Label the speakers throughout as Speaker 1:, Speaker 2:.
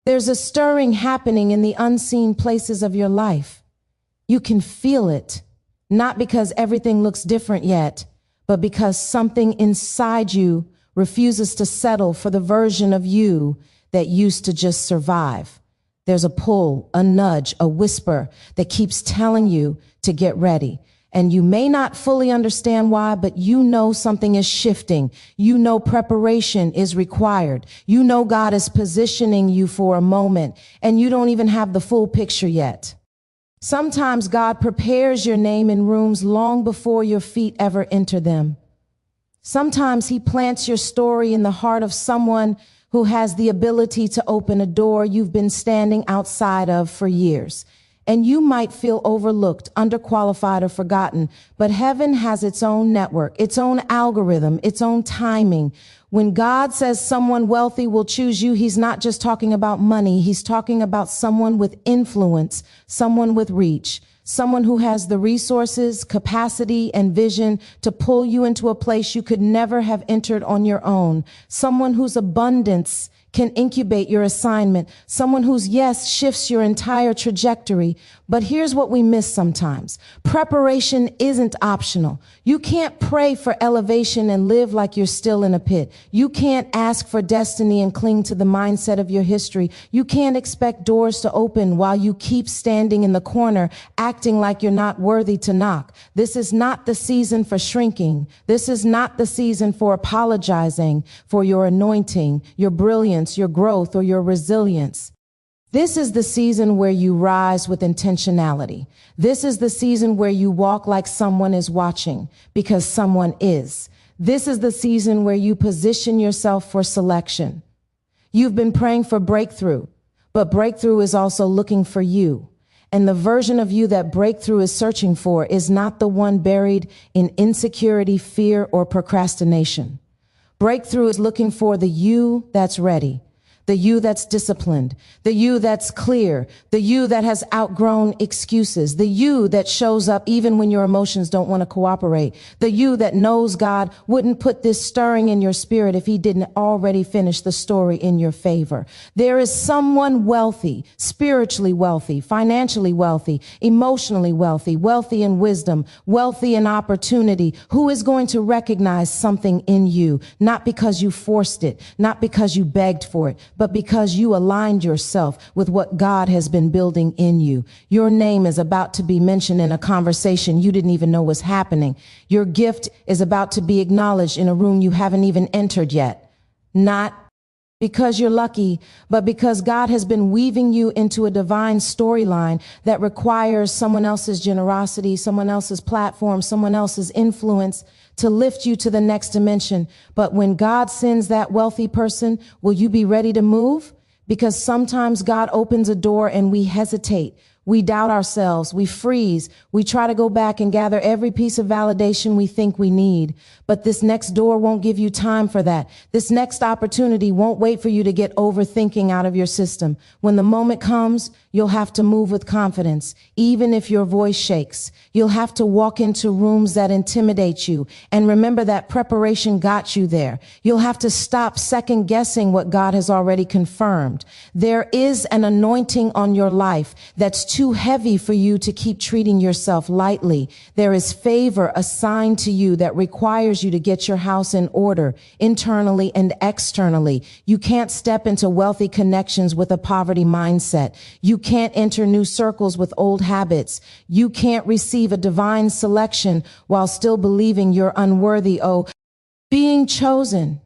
Speaker 1: There's a stirring happening in the unseen places of your life. You can feel it, not because everything looks different yet, but because something inside you refuses to settle for the version of you that used to just survive. There's a pull, a nudge, a whisper that keeps telling you to get ready. And you may not fully understand why, but you know something is shifting. You know preparation is required. You know God is positioning you for a moment, and you don't even have the full picture yet. Sometimes God prepares your name in rooms long before your feet ever enter them. Sometimes he plants your story in the heart of someone who has the ability to open a door you've been standing outside of for years. And you might feel overlooked, underqualified, or forgotten, but heaven has its own network, its own algorithm, its own timing. When God says someone wealthy will choose you, he's not just talking about money. He's talking about someone with influence, someone with reach, someone who has the resources, capacity, and vision to pull you into a place you could never have entered on your own, someone whose abundance can incubate your assignment, someone whose yes shifts your entire trajectory. But here's what we miss sometimes. Preparation isn't optional. You can't pray for elevation and live like you're still in a pit. You can't ask for destiny and cling to the mindset of your history. You can't expect doors to open while you keep standing in the corner, acting like you're not worthy to knock. This is not the season for shrinking. This is not the season for apologizing for your anointing, your brilliance, your growth, or your resilience. This is the season where you rise with intentionality. This is the season where you walk like someone is watching, because someone is. This is the season where you position yourself for selection. You've been praying for breakthrough, but breakthrough is also looking for you. And the version of you that breakthrough is searching for is not the one buried in insecurity, fear, or procrastination. Breakthrough is looking for the you that's ready, the you that's disciplined, the you that's clear, the you that has outgrown excuses, the you that shows up even when your emotions don't want to cooperate, the you that knows God wouldn't put this stirring in your spirit if he didn't already finish the story in your favor. There is someone wealthy, spiritually wealthy, financially wealthy, emotionally wealthy, wealthy in wisdom, wealthy in opportunity, who is going to recognize something in you, not because you forced it, not because you begged for it, but because you aligned yourself with what God has been building in you. Your name is about to be mentioned in a conversation you didn't even know was happening. Your gift is about to be acknowledged in a room you haven't even entered yet. Not because you're lucky, but because God has been weaving you into a divine storyline that requires someone else's generosity, someone else's platform, someone else's influence to lift you to the next dimension. But when God sends that wealthy person, will you be ready to move? Because sometimes God opens a door and we hesitate. We doubt ourselves. We freeze. We try to go back and gather every piece of validation we think we need. But this next door won't give you time for that. This next opportunity won't wait for you to get overthinking out of your system. When the moment comes, you'll have to move with confidence, even if your voice shakes. You'll have to walk into rooms that intimidate you. And remember that preparation got you there. You'll have to stop second guessing what God has already confirmed. There is an anointing on your life that's too heavy for you to keep treating yourself lightly. There is favor assigned to you that requires you to get your house in order, internally and externally. You can't step into wealthy connections with a poverty mindset. You can't enter new circles with old habits. You can't receive a divine selection while still believing you're unworthy. Oh, being chosen.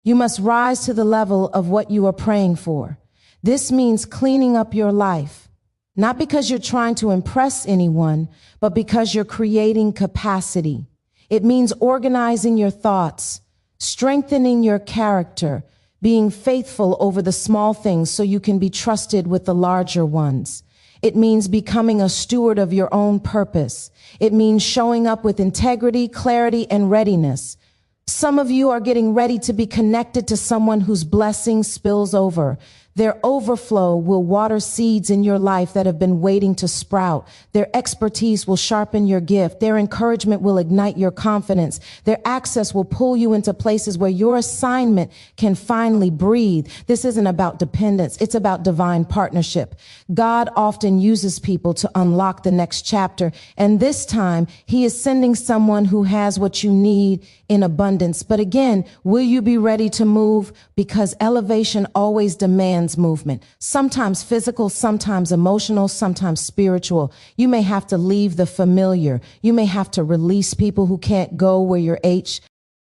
Speaker 1: You must rise to the level of what you are praying for. This means cleaning up your life. Not because you're trying to impress anyone, but because you're creating capacity. It means organizing your thoughts, strengthening your character, being faithful over the small things so you can be trusted with the larger ones. It means becoming a steward of your own purpose. It means showing up with integrity, clarity, and readiness. Some of you are getting ready to be connected to someone whose blessing spills over. Their overflow will water seeds in your life that have been waiting to sprout. Their expertise will sharpen your gift. Their encouragement will ignite your confidence. Their access will pull you into places where your assignment can finally breathe. This isn't about dependence. It's about divine partnership. God often uses people to unlock the next chapter. And this time, he is sending someone who has what you need in abundance. But again, will you be ready to move? Because elevation always demands movement. Sometimes physical, sometimes emotional, sometimes spiritual. You may have to leave the familiar. You may have to release people who can't go where you're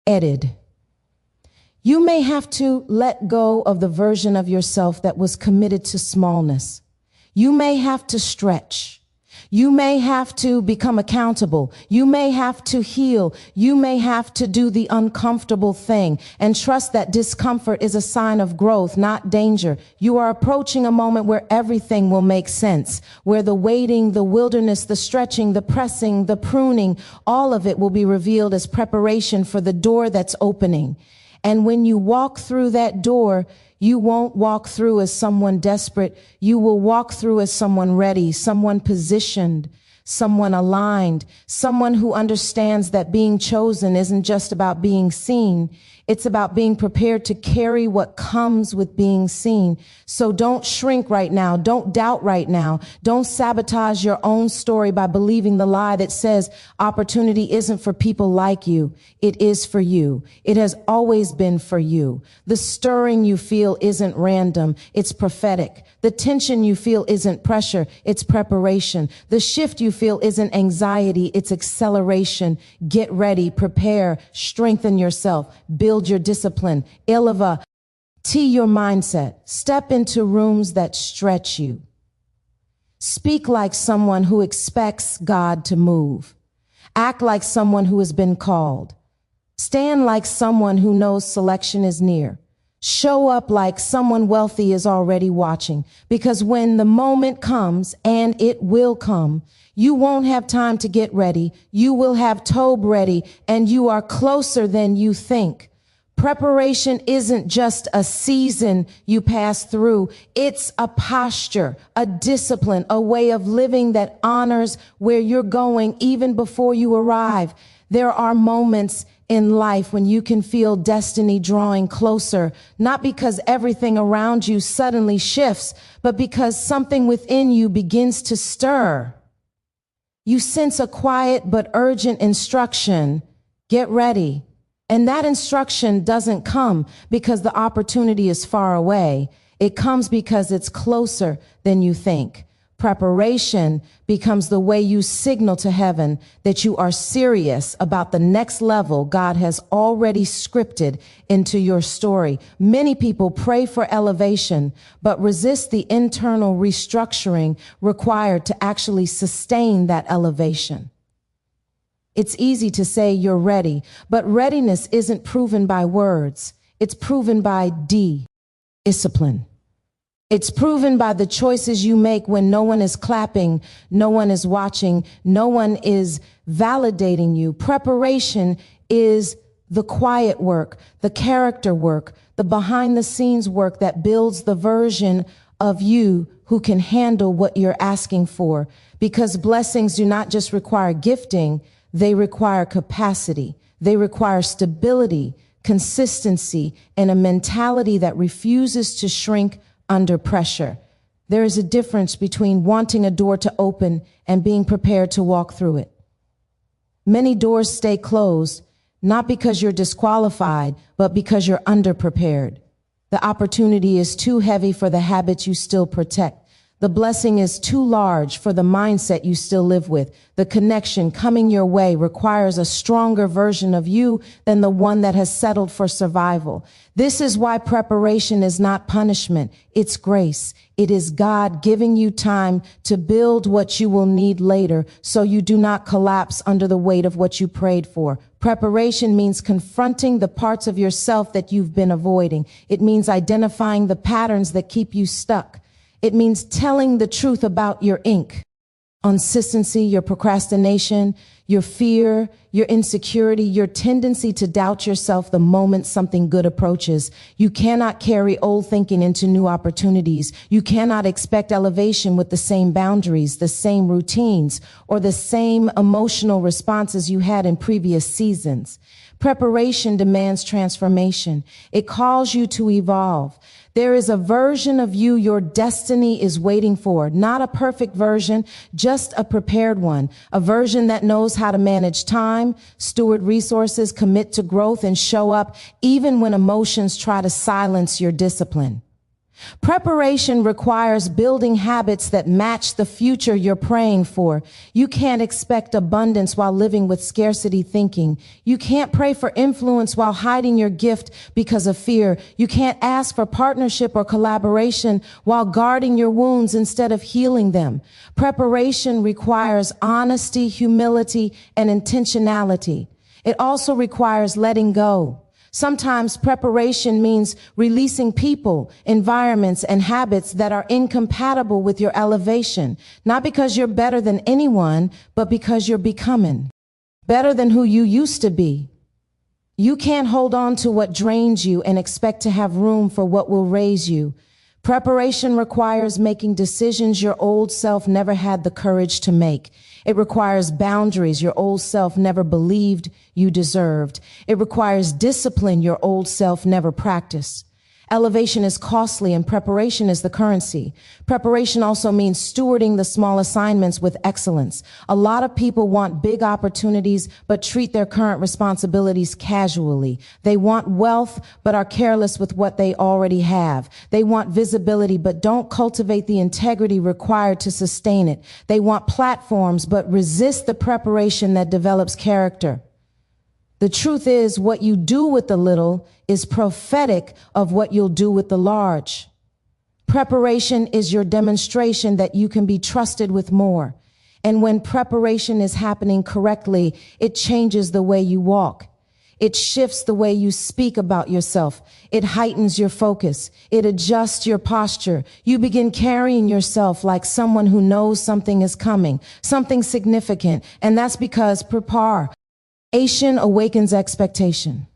Speaker 1: headed. You may have to let go of the version of yourself that was committed to smallness. You may have to stretch. You may have to become accountable. You may have to heal. You may have to do the uncomfortable thing, and trust that discomfort is a sign of growth, not danger. You are approaching a moment where everything will make sense, where the waiting, the wilderness, the stretching, the pressing, the pruning, all of it will be revealed as preparation for the door that's opening. And when you walk through that door, you won't walk through as someone desperate. You will walk through as someone ready, someone positioned, someone aligned, someone who understands that being chosen isn't just about being seen. It's about being prepared to carry what comes with being seen. So don't shrink right now. Don't doubt right now. Don't sabotage your own story by believing the lie that says opportunity isn't for people like you. It is for you. It has always been for you. The stirring you feel isn't random. It's prophetic. The tension you feel isn't pressure. It's preparation. The shift you feel isn't anxiety. It's acceleration. Get ready, prepare, strengthen yourself, build your discipline, eleva, your mindset. Step into rooms that stretch you. Speak like someone who expects God to move. Act like someone who has been called. Stand like someone who knows selection is near. Show up like someone wealthy is already watching, because when the moment comes, and it will come, you won't have time to get ready. You will have Tobe ready, and you are closer than you think. Preparation isn't just a season you pass through. It's a posture, a discipline, a way of living that honors where you're going even before you arrive. There are moments in life when you can feel destiny drawing closer, not because everything around you suddenly shifts, but because something within you begins to stir. You sense a quiet but urgent instruction. Get ready. And that instruction doesn't come because the opportunity is far away. It comes because it's closer than you think. Preparation becomes the way you signal to heaven that you are serious about the next level God has already scripted into your story. Many people pray for elevation, but resist the internal restructuring required to actually sustain that elevation. It's easy to say you're ready, but readiness isn't proven by words. It's proven by discipline. It's proven by the choices you make when no one is clapping, no one is watching, no one is validating you. Preparation is the quiet work, the character work, the behind the scenes work that builds the version of you who can handle what you're asking for. Because blessings do not just require gifting, they require capacity. They require stability, consistency, and a mentality that refuses to shrink under pressure. There is a difference between wanting a door to open and being prepared to walk through it. Many doors stay closed, not because you're disqualified, but because you're underprepared. The opportunity is too heavy for the habits you still protect. The blessing is too large for the mindset you still live with. The connection coming your way requires a stronger version of you than the one that has settled for survival. This is why preparation is not punishment. It's grace. It is God giving you time to build what you will need later so you do not collapse under the weight of what you prayed for. Preparation means confronting the parts of yourself that you've been avoiding. It means identifying the patterns that keep you stuck. It means telling the truth about your ink. consistency, your procrastination, your fear, your insecurity, your tendency to doubt yourself the moment something good approaches. You cannot carry old thinking into new opportunities. You cannot expect elevation with the same boundaries, the same routines, or the same emotional responses you had in previous seasons. Preparation demands transformation. It calls you to evolve. There is a version of you your destiny is waiting for, not a perfect version, just a prepared one, a version that knows how to manage time, steward resources, commit to growth, and show up even when emotions try to silence your discipline. Preparation requires building habits that match the future you're praying for. You can't expect abundance while living with scarcity thinking. You can't pray for influence while hiding your gift because of fear. You can't ask for partnership or collaboration while guarding your wounds instead of healing them. Preparation requires honesty, humility, and intentionality. It also requires letting go. Sometimes preparation means releasing people, environments, and habits that are incompatible with your elevation, not because you're better than anyone, but because you're becoming better than who you used to be. You can't hold on to what drains you and expect to have room for what will raise you. Preparation requires making decisions your old self never had the courage to make. It requires boundaries your old self never believed you deserved. It requires discipline your old self never practiced. Elevation is costly and preparation is the currency. Preparation also means stewarding the small assignments with excellence. A lot of people want big opportunities, but treat their current responsibilities casually. They want wealth, but are careless with what they already have. They want visibility, but don't cultivate the integrity required to sustain it. They want platforms, but resist the preparation that develops character. The truth is, what you do with the little is prophetic of what you'll do with the large. Preparation is your demonstration that you can be trusted with more. And when preparation is happening correctly, it changes the way you walk. It shifts the way you speak about yourself. It heightens your focus. It adjusts your posture. You begin carrying yourself like someone who knows something is coming, something significant. And that's because preparation awakens expectation.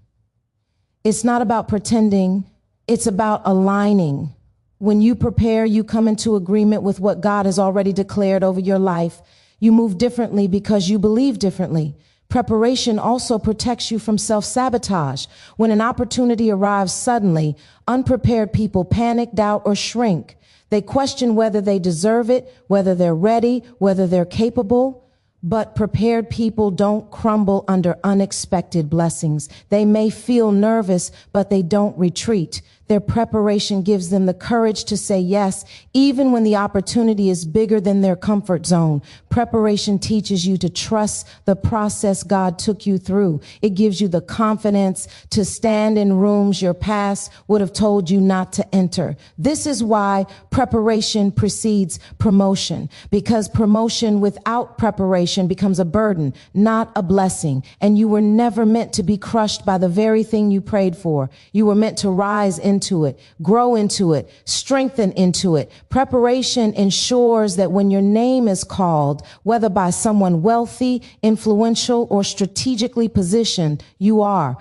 Speaker 1: It's not about pretending. It's about aligning. When you prepare, you come into agreement with what God has already declared over your life. You move differently because you believe differently. Preparation also protects you from self-sabotage. When an opportunity arrives suddenly, unprepared people panic, doubt, or shrink. They question whether they deserve it, whether they're ready, whether they're capable. But prepared people don't crumble under unexpected blessings. They may feel nervous, but they don't retreat. Their preparation gives them the courage to say yes, even when the opportunity is bigger than their comfort zone. Preparation teaches you to trust the process God took you through. It gives you the confidence to stand in rooms your past would have told you not to enter. This is why preparation precedes promotion, because promotion without preparation becomes a burden, not a blessing. And you were never meant to be crushed by the very thing you prayed for. You were meant to rise into it, grow into it, strengthen into it. Preparation ensures that when your name is called, whether by someone wealthy, influential, or strategically positioned, you are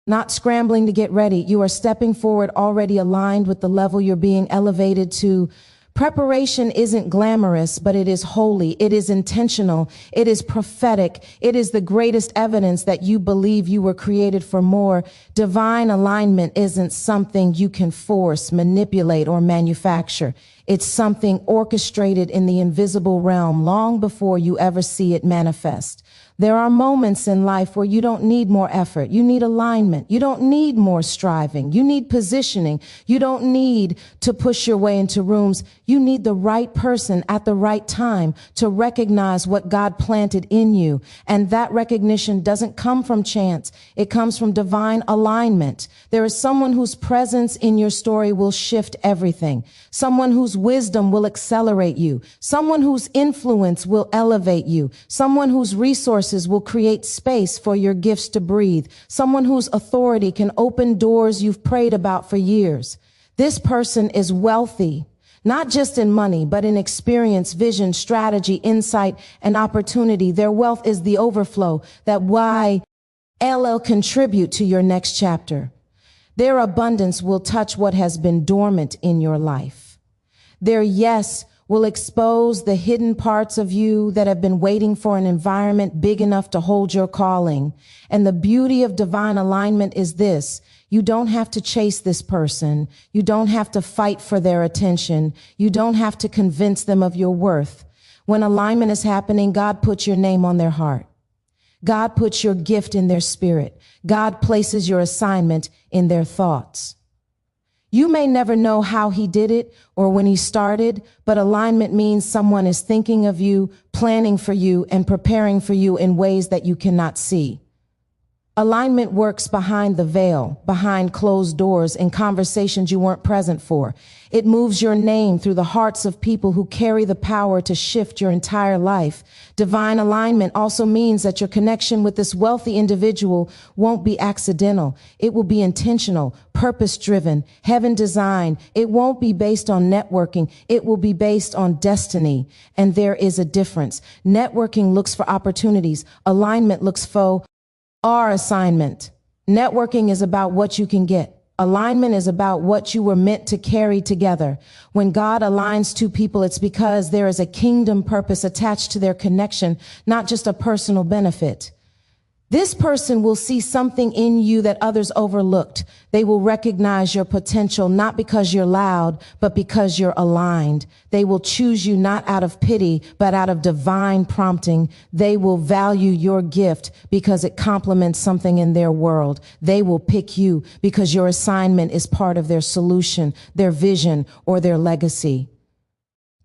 Speaker 1: not scrambling to get ready. You are stepping forward already aligned with the level you're being elevated to. Preparation isn't glamorous, but it is holy. It is intentional. It is prophetic. It is the greatest evidence that you believe you were created for more. Divine alignment isn't something you can force, manipulate, or manufacture. It's something orchestrated in the invisible realm long before you ever see it manifest. There are moments in life where you don't need more effort. You need alignment. You don't need more striving. You need positioning. You don't need to push your way into rooms. You need the right person at the right time to recognize what God planted in you. And that recognition doesn't come from chance. It comes from divine alignment. There is someone whose presence in your story will shift everything. Someone whose wisdom will accelerate you. Someone whose influence will elevate you. Someone whose resources will create space for your gifts to breathe. Someone whose authority can open doors you've prayed about for years. This person is wealthy, not just in money, but in experience, vision, strategy, insight, and opportunity. Their wealth is the overflow that LL contribute to your next chapter. Their abundance will touch what has been dormant in your life. Their yes will expose the hidden parts of you that have been waiting for an environment big enough to hold your calling. And the beauty of divine alignment is this: you don't have to chase this person. You don't have to fight for their attention. You don't have to convince them of your worth. When alignment is happening, God puts your name on their heart. God puts your gift in their spirit. God places your assignment in their thoughts. You may never know how he did it or when he started, but alignment means someone is thinking of you, planning for you, and preparing for you in ways that you cannot see. Alignment works behind the veil, behind closed doors, in conversations you weren't present for. It moves your name through the hearts of people who carry the power to shift your entire life. Divine alignment also means that your connection with this wealthy individual won't be accidental. It will be intentional, purpose-driven, heaven-designed. It won't be based on networking. It will be based on destiny. And there is a difference. Networking looks for opportunities. Alignment looks for our assignment. Networking is about what you can get. Alignment is about what you were meant to carry together. When God aligns two people, it's because there is a kingdom purpose attached to their connection, not just a personal benefit. This person will see something in you that others overlooked. They will recognize your potential, not because you're loud, but because you're aligned. They will choose you not out of pity, but out of divine prompting. They will value your gift because it complements something in their world. They will pick you because your assignment is part of their solution, their vision, or their legacy.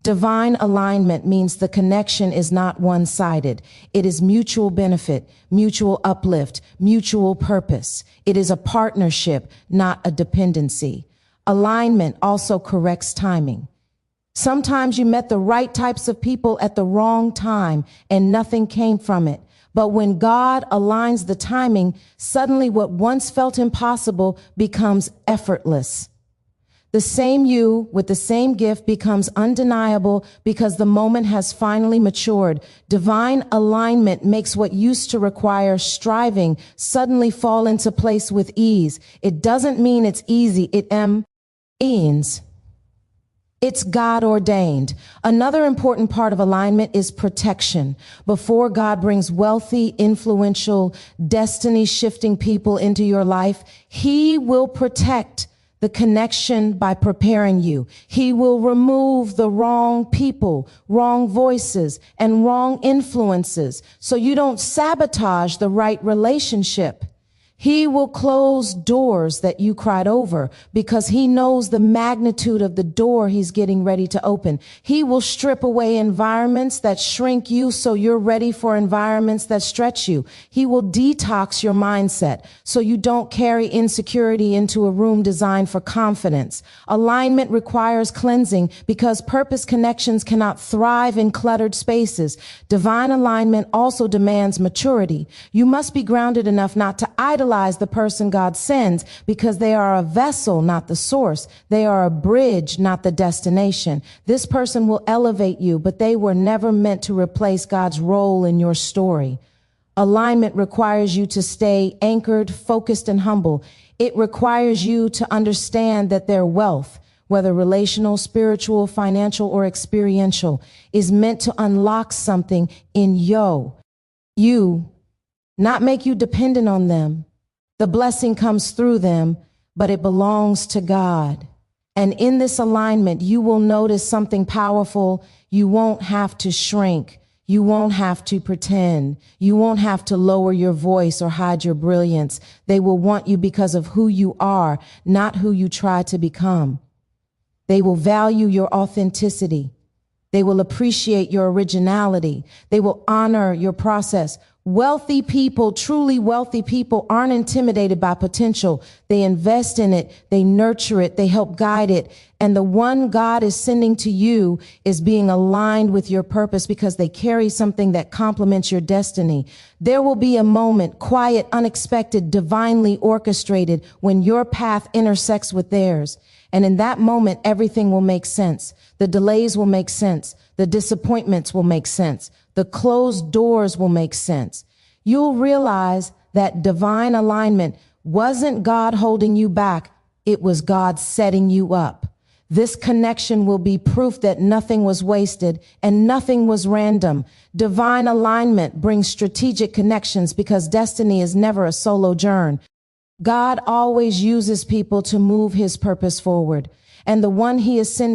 Speaker 1: Divine alignment means the connection is not one-sided. It is mutual benefit, mutual uplift, mutual purpose. It is a partnership, not a dependency. Alignment also corrects timing. Sometimes you met the right types of people at the wrong time and nothing came from it. But when God aligns the timing, suddenly what once felt impossible becomes effortless. The same you with the same gift becomes undeniable because the moment has finally matured. Divine alignment makes what used to require striving suddenly fall into place with ease. It doesn't mean it's easy. It means it's God ordained. Another important part of alignment is protection. Before God brings wealthy, influential, destiny shifting people into your life, he will protect the connection by preparing you. He will remove the wrong people, wrong voices, and wrong influences so you don't sabotage the right relationship. He will close doors that you cried over because he knows the magnitude of the door he's getting ready to open. He will strip away environments that shrink you so you're ready for environments that stretch you. He will detox your mindset so you don't carry insecurity into a room designed for confidence. Alignment requires cleansing because purpose connections cannot thrive in cluttered spaces. Divine alignment also demands maturity. You must be grounded enough not to idolize the person God sends because they are a vessel, not the source. They are a bridge, not the destination. This person will elevate you, but they were never meant to replace God's role in your story. Alignment requires you to stay anchored, focused, and humble. It requires you to understand that their wealth, whether relational, spiritual, financial, or experiential, is meant to unlock something in you, not make you dependent on them. The blessing comes through them, but it belongs to God. And in this alignment, you will notice something powerful. You won't have to shrink. You won't have to pretend. You won't have to lower your voice or hide your brilliance. They will want you because of who you are, not who you try to become. They will value your authenticity. They will appreciate your originality. They will honor your process. Wealthy people, truly wealthy people, aren't intimidated by potential. They invest in it. They nurture it. They help guide it. And the one God is sending to you is being aligned with your purpose because they carry something that complements your destiny. There will be a moment, quiet, unexpected, divinely orchestrated, when your path intersects with theirs. And in that moment, everything will make sense. The delays will make sense. The disappointments will make sense. The closed doors will make sense. You'll realize that divine alignment wasn't God holding you back. It was God setting you up. This connection will be proof that nothing was wasted and nothing was random. Divine alignment brings strategic connections because destiny is never a solo journey. God always uses people to move his purpose forward. And the one he is sending